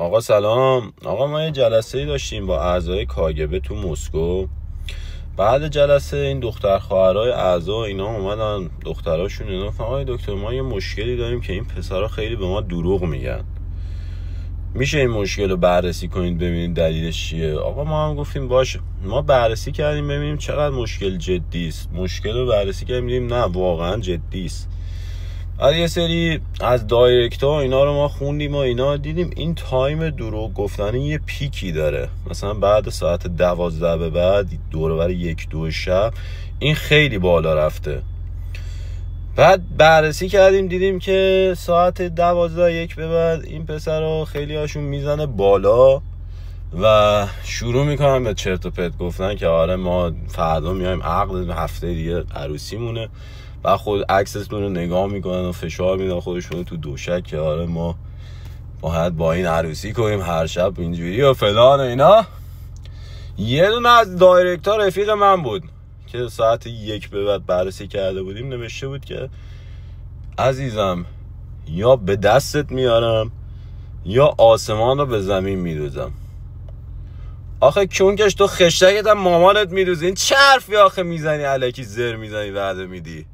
آقا سلام. آقا ما یه جلسه‌ای داشتیم با اعضای کاگبه تو مسکو. بعد جلسه این دختر خواهرای اعضا اینا اومدن، دختراشون اینا گفتن آقای دکتر ما یه مشکلی داریم که این پسرا خیلی به ما دروغ میگن، میشه این مشکل رو بررسی کنید ببینید دلیلش چیه؟ آقا ما هم گفتیم باشه. ما بررسی کردیم ببینیم چقدر مشکل جدی است. مشکل رو بررسی کردیم دیدیم نه واقعا جدی است. از یه سری از دایرکت ها اینا رو ما خوندیم و اینا دیدیم این تایم دروغ گفتن یه پیکی داره، مثلا بعد ساعت 12 به بعد دور و بر 1-2 شب این خیلی بالا رفته. بعد بررسی کردیم دیدیم که ساعت 12-1 به بعد این پسرها خیلی هاشون میزنه بالا و شروع میکنن به چرت و پرت گفتن که آره ما فردا میایم عقد هفته دیگه عروسی مونه و خود عکسشون رو نگاه میکنن و فشار میدن خودشون تو دوشک که آره ما باید با این عروسی کنیم هر شب اینجوری و فلان و اینا. یه دونه از دایرکت ها رفیق من بود که ساعت 1 به بعد بررسی کرده بودیم، نوشته بود که عزیزم یا به دستت میارم یا آسمان رو به زمین میدوزم. آخه کونکش تو خشتکت هم مامانت میدوزی، این چه حرفی آخه میزنی؟ الکی زر میزنی وعده میدی.